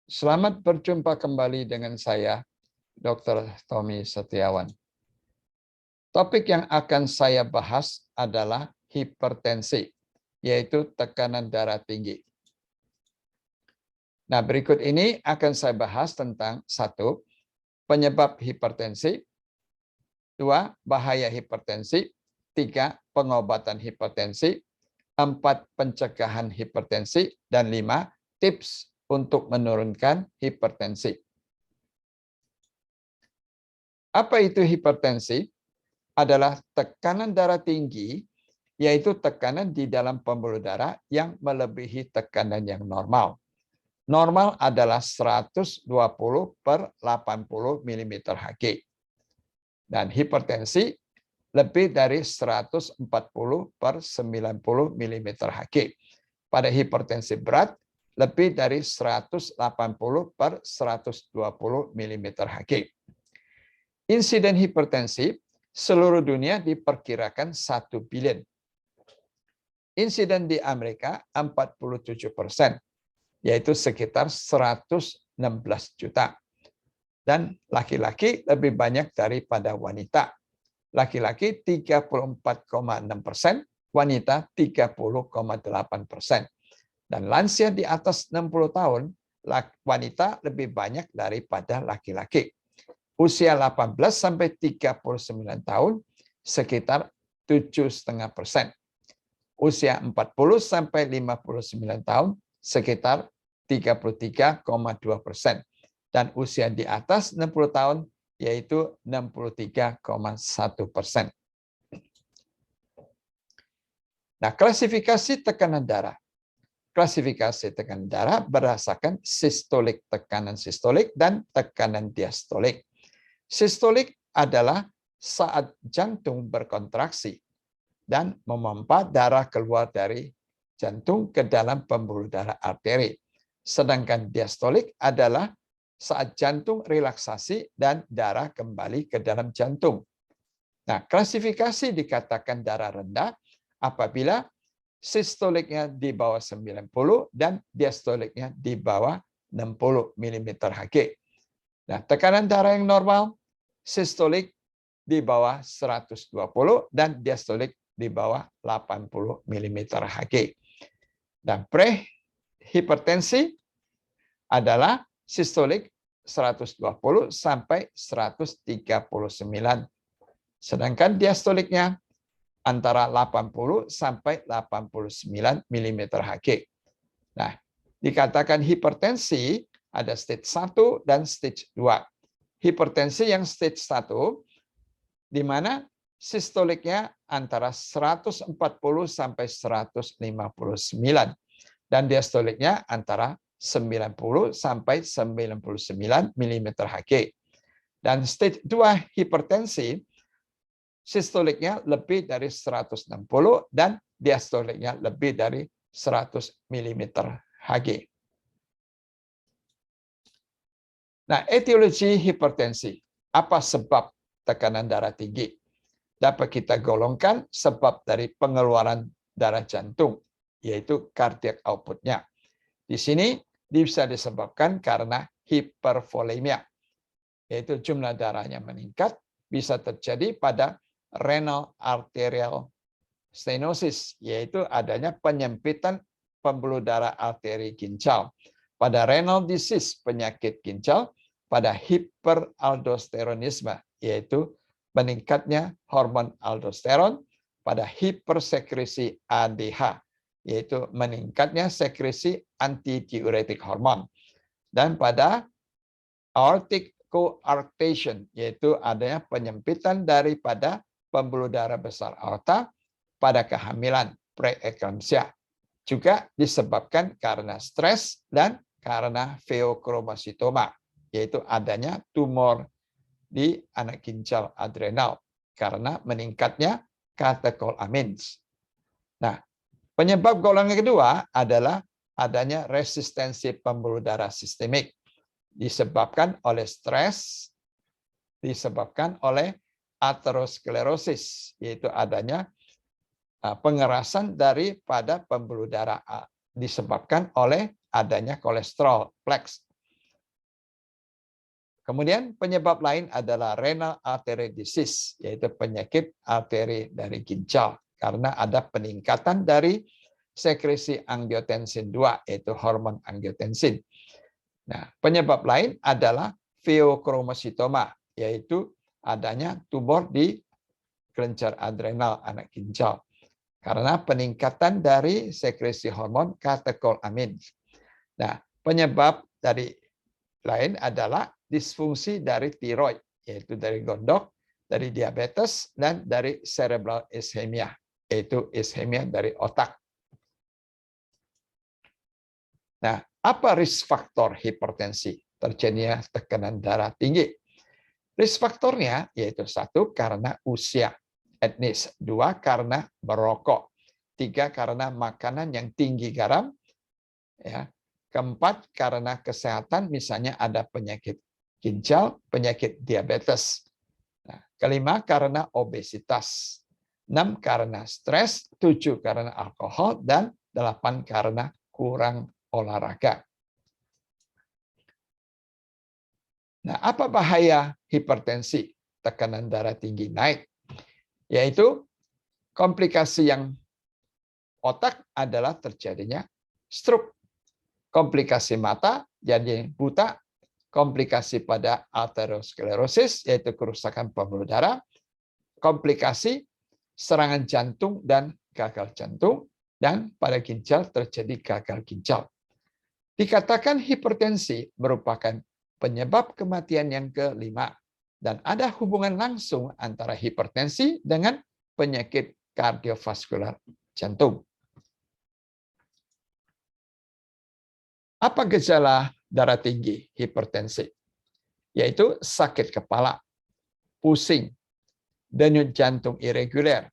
Selamat berjumpa kembali dengan saya, Dr. Tommy Setiawan. Topik yang akan saya bahas adalah hipertensi, yaitu tekanan darah tinggi. Nah, berikut ini akan saya bahas tentang 1. Penyebab hipertensi, 2. Bahaya hipertensi, 3. Pengobatan hipertensi, 4. Pencegahan hipertensi, dan 5. Tips untuk menurunkan hipertensi. Apa itu hipertensi? Adalah tekanan darah tinggi, yaitu tekanan di dalam pembuluh darah yang melebihi tekanan yang normal. Normal adalah 120/80 mmHg. Dan hipertensi lebih dari 140/90 mmHg. Pada hipertensi berat, lebih dari 180/120 mmHg. Insiden hipertensi seluruh dunia diperkirakan 1 billion. Insiden di Amerika 47%, yaitu sekitar 116 juta. Dan laki-laki lebih banyak daripada wanita. Laki-laki 34,6%, wanita 30,8%. Dan lansia di atas 60 tahun, wanita lebih banyak daripada laki-laki. Usia 18 sampai 39 tahun sekitar 7,5%. Usia 40 sampai 59 tahun sekitar 33,2%. Dan usia di atas 60 tahun yaitu 63,1%. Nah, klasifikasi tekanan darah. Klasifikasi tekanan darah berdasarkan sistolik, tekanan sistolik, dan tekanan diastolik. Sistolik adalah saat jantung berkontraksi dan memompa darah keluar dari jantung ke dalam pembuluh darah arteri. Sedangkan diastolik adalah saat jantung relaksasi dan darah kembali ke dalam jantung. Nah, klasifikasi dikatakan darah rendah apabila sistoliknya di bawah 90 dan diastoliknya di bawah 60 mmHg. Nah, tekanan darah yang normal, sistolik di bawah 120 dan diastolik di bawah 80 mmHg. Dan prehipertensi adalah sistolik 120 sampai 139. Sedangkan diastoliknya antara 80 sampai 89 mmHg. Nah, dikatakan hipertensi ada stage 1 dan stage 2. Hipertensi yang stage 1 di mana sistoliknya antara 140 sampai 159 dan diastoliknya antara 90 sampai 99 mmHg. Dan stage 2 hipertensi sistoliknya lebih dari 160 dan diastoliknya lebih dari 100 mmHg. Nah, etiologi hipertensi. Apa sebab tekanan darah tinggi? Dapat kita golongkan sebab dari pengeluaran darah jantung, yaitu cardiac output-nya. Di sini bisa disebabkan karena hipervolemia, yaitu jumlah darahnya meningkat, bisa terjadi pada renal arterial stenosis, yaitu adanya penyempitan pembuluh darah arteri ginjal. Pada renal disease, penyakit ginjal, pada hiperaldosteronisme, yaitu meningkatnya hormon aldosteron, pada hipersekresi ADH, yaitu meningkatnya sekresi antidiuretik hormon, dan pada aortic coarctation, yaitu adanya penyempitan daripada pembuluh darah besar aorta pada kehamilan preeklamsia. Juga disebabkan karena stres dan karena pheochromocytoma, yaitu adanya tumor di anak ginjal adrenal karena meningkatnya katekolamins. Nah, penyebab golongan kedua adalah adanya resistensi pembuluh darah sistemik disebabkan oleh stres, disebabkan oleh aterosklerosis, yaitu adanya pengerasan daripada pembuluh darah disebabkan oleh adanya kolesterol plaques. Kemudian penyebab lain adalah renal artery disease, yaitu penyakit arteri dari ginjal karena ada peningkatan dari sekresi angiotensin 2, yaitu hormon angiotensin. Nah, penyebab lain adalah pheochromocytoma, yaitu adanya tumor di kelenjar adrenal anak ginjal karena peningkatan dari sekresi hormon katekolamin. Nah, penyebab dari lain adalah disfungsi dari tiroid, yaitu dari gondok, dari diabetes, dan dari cerebral ischemia, yaitu ischemia dari otak. Nah, apa risk faktor hipertensi? Terjadinya tekanan darah tinggi. Risk faktornya yaitu 1 karena usia etnis, 2 karena merokok, 3 karena makanan yang tinggi garam, ya. Keempat, karena kesehatan, misalnya ada penyakit ginjal, penyakit diabetes. Nah, kelima, karena obesitas. 6, karena stres. 7, karena alkohol. Dan 8, karena kurang olahraga. Nah, apa bahaya hipertensi? Tekanan darah tinggi naik. Yaitu komplikasi yang otak adalah terjadinya stroke. Komplikasi mata jadi buta, komplikasi pada arteriosklerosis yaitu kerusakan pembuluh darah, komplikasi serangan jantung dan gagal jantung, dan pada ginjal terjadi gagal ginjal. Dikatakan hipertensi merupakan penyebab kematian yang kelima dan ada hubungan langsung antara hipertensi dengan penyakit kardiovaskular jantung. Apa gejala darah tinggi hipertensi? Yaitu sakit kepala, pusing, denyut jantung irregular,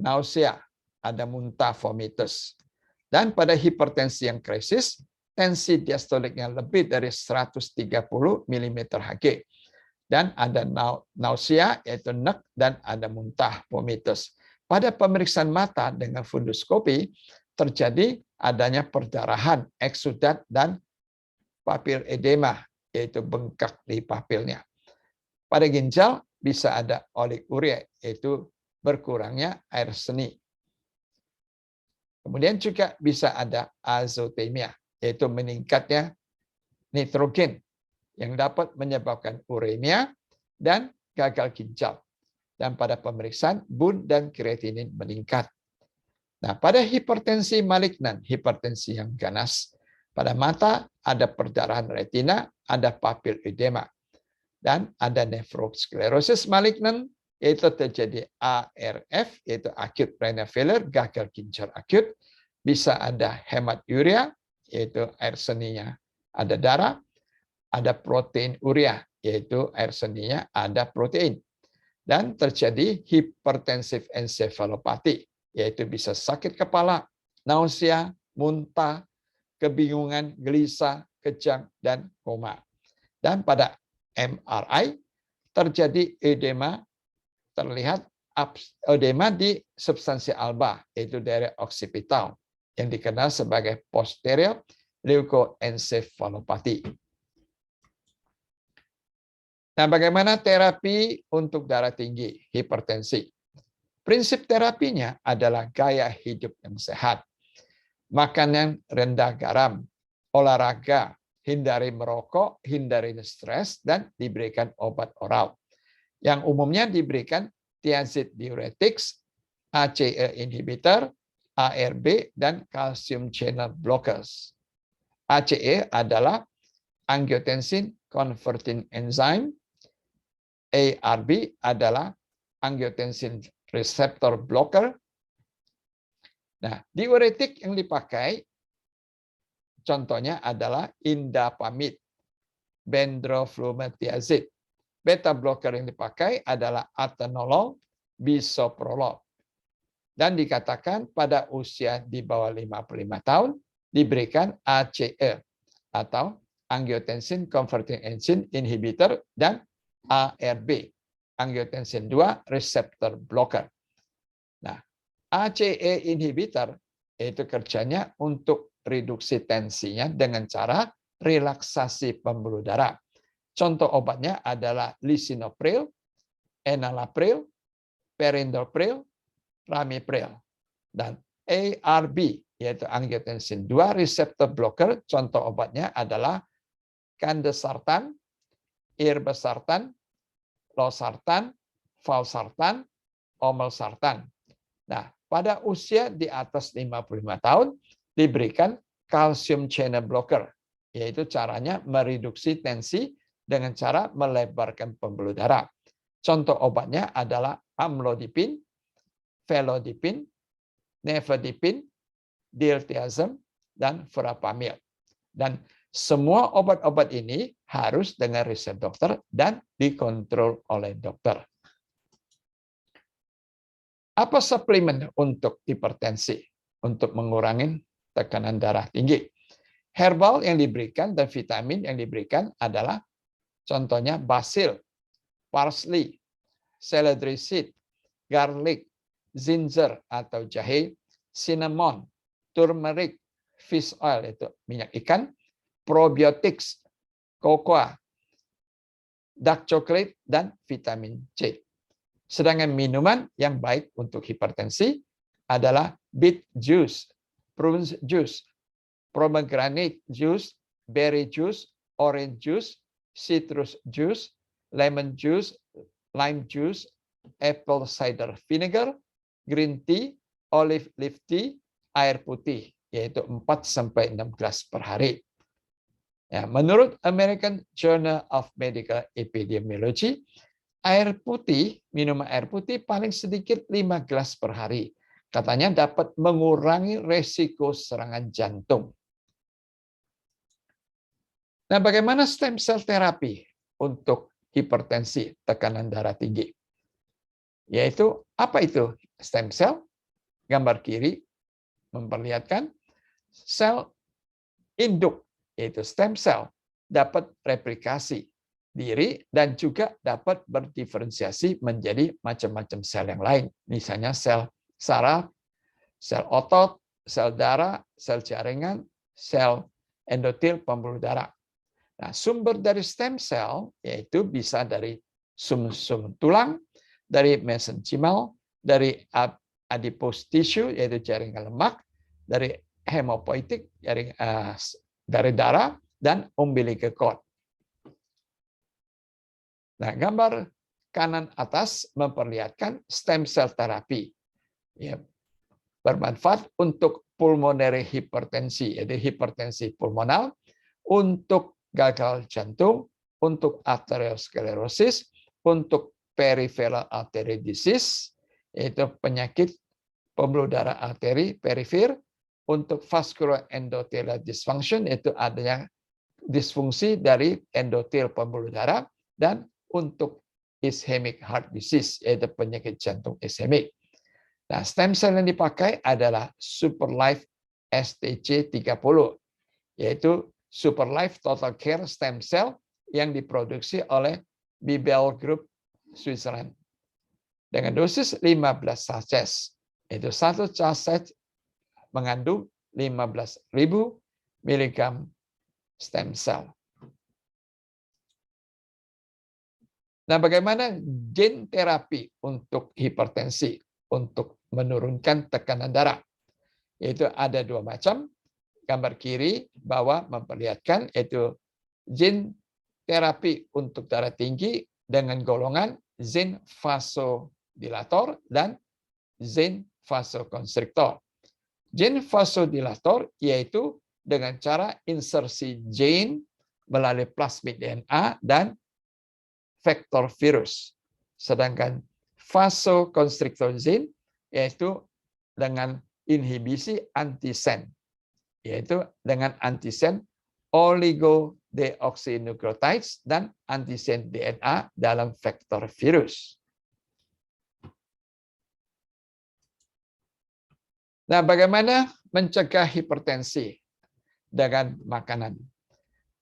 nausea, ada muntah, vomitus. Dan pada hipertensi yang krisis, tensi diastoliknya lebih dari 130 mmHg. Dan ada nausea, yaitu nek, dan ada muntah, vomitus. Pada pemeriksaan mata dengan funduskopi, terjadi adanya perdarahan, eksudat, dan papil edema, yaitu bengkak di papilnya. Pada ginjal bisa ada oliguria, yaitu berkurangnya air seni. Kemudian juga bisa ada azotemia, yaitu meningkatnya nitrogen yang dapat menyebabkan uremia dan gagal ginjal. Dan pada pemeriksaan bun dan kreatinin meningkat. Nah, pada hipertensi malignan, hipertensi yang ganas, pada mata ada perdarahan retina, ada papil edema, dan ada nefrosklerosis malignan, yaitu terjadi ARF, yaitu acute renal failure, gagal ginjal akut, bisa ada hematuria, yaitu air seninya ada darah, ada protein urea, yaitu air seninya ada protein, dan terjadi hipertensif encephalopathy, yaitu bisa sakit kepala, nausea, muntah, kebingungan, gelisah, kejang, dan koma. Dan pada MRI terjadi edema, terlihat edema di substansi alba, yaitu daerah oksipital, yang dikenal sebagai posterior leukoencephalopathy. Nah, bagaimana terapi untuk darah tinggi hipertensi? Prinsip terapinya adalah gaya hidup yang sehat, makanan rendah garam, olahraga, hindari merokok, hindari stres, dan diberikan obat oral. Yang umumnya diberikan thiazide diuretics, ACE inhibitor, ARB, dan calcium channel blockers. ACE adalah angiotensin converting enzyme, ARB adalah angiotensin receptor blocker. Nah, diuretik yang dipakai contohnya adalah indapamid, bendroflumethiazide. Beta blocker yang dipakai adalah atenolol, bisoprolol. Dan dikatakan pada usia di bawah 55 tahun diberikan ACE atau angiotensin converting enzyme inhibitor dan ARB, angiotensin 2 receptor blocker. Nah, ACE inhibitor itu kerjanya untuk reduksi tensinya dengan cara relaksasi pembuluh darah. Contoh obatnya adalah lisinopril, enalapril, perindopril, ramipril, dan ARB, yaitu angiotensin 2 reseptor blocker. Contoh obatnya adalah candesartan, irbesartan, losartan, valsartan, omelsartan. Nah, pada usia di atas 55 tahun diberikan calcium channel blocker, yaitu caranya mereduksi tensi dengan cara melebarkan pembuluh darah. Contoh obatnya adalah amlodipin, felodipin, nifedipin, diltiazem, dan verapamil. Dan semua obat-obat ini harus dengan resep dokter dan dikontrol oleh dokter. Apa suplemen untuk hipertensi? Untuk mengurangi tekanan darah tinggi. Herbal yang diberikan dan vitamin yang diberikan adalah contohnya basil, parsley, celery seed, garlic, ginger atau jahe, cinnamon, turmeric, fish oil itu minyak ikan, probiotics, cocoa, dark chocolate, dan vitamin C. Sedangkan minuman yang baik untuk hipertensi adalah beet juice, prune juice, pomegranate juice, berry juice, orange juice, citrus juice, lemon juice, lime juice, apple cider vinegar, green tea, olive leaf tea, air putih, yaitu 4-6 gelas per hari. Ya, menurut American Journal of Medical Epidemiology, minuman air putih paling sedikit 5 gelas per hari. Katanya dapat mengurangi resiko serangan jantung. Nah, bagaimana stem cell terapi untuk hipertensi, tekanan darah tinggi? Yaitu, apa itu stem cell? Gambar kiri memperlihatkan sel induk, yaitu stem cell, dapat replikasi diri dan juga dapat berdiferensiasi menjadi macam-macam sel yang lain. Misalnya sel saraf, sel otot, sel darah, sel jaringan, sel endotel pembuluh darah. Nah, sumber dari stem cell yaitu bisa dari sum-sum tulang, dari mesenchymal, dari adipose tissue yaitu jaringan lemak, dari hemopoietik dari darah, dan umbilical cord. Nah, gambar kanan atas memperlihatkan stem cell terapi. Ya, bermanfaat untuk pulmonary hipertensi, yaitu hipertensi pulmonal, untuk gagal jantung, untuk arteriosklerosis, untuk peripheral artery disease, yaitu penyakit pembuluh darah arteri perifer, untuk vascular endothelial dysfunction, yaitu adanya disfungsi dari endotel pembuluh darah, dan untuk ischemic heart disease, yaitu penyakit jantung ischemik. Nah, stem cell yang dipakai adalah Superlife STC30, yaitu Superlife Total Care Stem Cell yang diproduksi oleh Bibel Group Switzerland. Dengan dosis 15 sachet, yaitu satu sachet mengandung 15.000 mg stem cell. Nah, bagaimana gen terapi untuk hipertensi, untuk menurunkan tekanan darah? Yaitu ada 2 macam. Gambar kiri bawah memperlihatkan yaitu gen terapi untuk darah tinggi dengan golongan gen vasodilator dan gen vasokonstriktor. Gen vasodilator yaitu dengan cara insersi gen melalui plasmid DNA dan vektor virus. Sedangkan vasokonstriktor gen yaitu dengan inhibisi antisen, yaitu dengan antisen oligodeoxynucleotides dan antisen DNA dalam vektor virus. Nah, bagaimana mencegah hipertensi dengan makanan?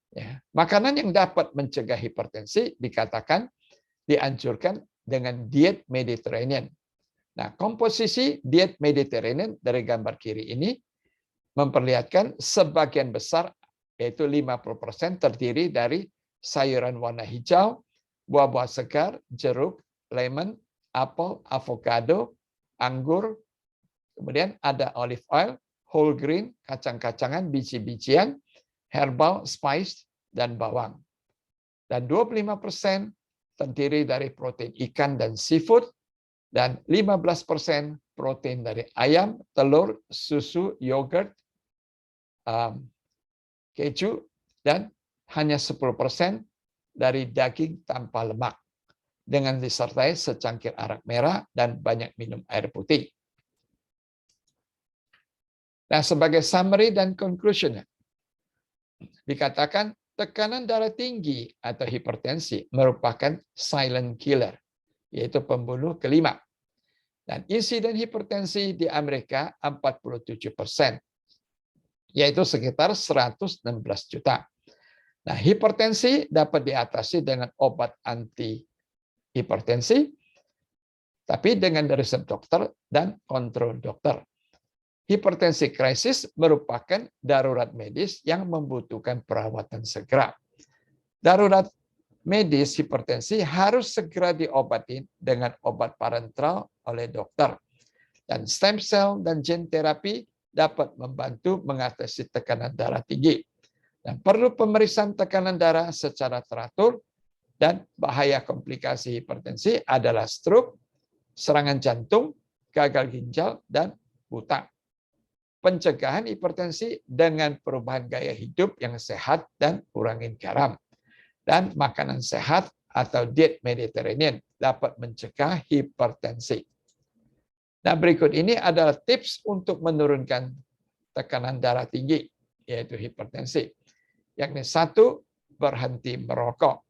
Ya, makanan yang dapat mencegah hipertensi dikatakan dianjurkan dengan diet Mediterranean. Nah, komposisi diet Mediterranean dari gambar kiri ini memperlihatkan sebagian besar, yaitu 50% terdiri dari sayuran warna hijau, buah-buah segar, jeruk, lemon, apel, avocado, anggur, kemudian ada olive oil, whole grain, kacang-kacangan, biji-bijian, herbal, spice, dan bawang. Dan 25% terdiri dari protein ikan dan seafood, dan 15% protein dari ayam, telur, susu, yogurt, keju, dan hanya 10% dari daging tanpa lemak, dengan disertai secangkir arak merah dan banyak minum air putih. Nah, sebagai summary dan conclusion, dikatakan tekanan darah tinggi atau hipertensi merupakan silent killer, yaitu pembunuh kelima. Dan insiden hipertensi di Amerika 47%, yaitu sekitar 116 juta. Nah, hipertensi dapat diatasi dengan obat anti hipertensi, tapi dengan resep dokter dan kontrol dokter. Hipertensi krisis merupakan darurat medis yang membutuhkan perawatan segera. Darurat medis hipertensi harus segera diobati dengan obat parenteral oleh dokter. Dan stem cell dan gen terapi dapat membantu mengatasi tekanan darah tinggi. Dan perlu pemeriksaan tekanan darah secara teratur, dan bahaya komplikasi hipertensi adalah stroke, serangan jantung, gagal ginjal, dan buta. Pencegahan hipertensi dengan perubahan gaya hidup yang sehat dan kurangin garam. Dan makanan sehat atau diet Mediterranean dapat mencegah hipertensi. Nah, berikut ini adalah tips untuk menurunkan tekanan darah tinggi, yaitu hipertensi. Yakni 1, berhenti merokok.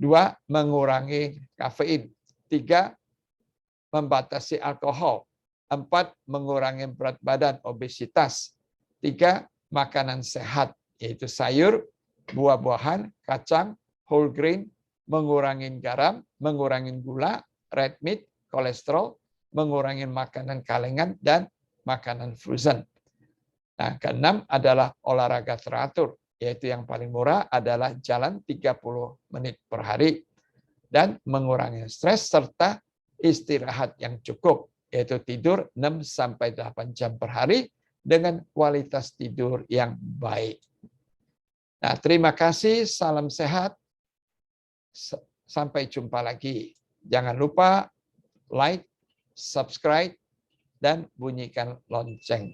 2, mengurangi kafein. 3, membatasi alkohol. 4, mengurangi berat badan, obesitas. 3, makanan sehat, yaitu sayur, buah-buahan, kacang, whole grain, mengurangi garam, mengurangi gula, red meat, kolesterol, mengurangi makanan kalengan, dan makanan frozen. Nah, keenam adalah olahraga teratur, yaitu yang paling murah adalah jalan 30 menit per hari, dan mengurangi stres serta istirahat yang cukup, yaitu tidur 6-8 jam per hari dengan kualitas tidur yang baik. Nah, terima kasih, salam sehat, sampai jumpa lagi. Jangan lupa like, subscribe, dan bunyikan lonceng.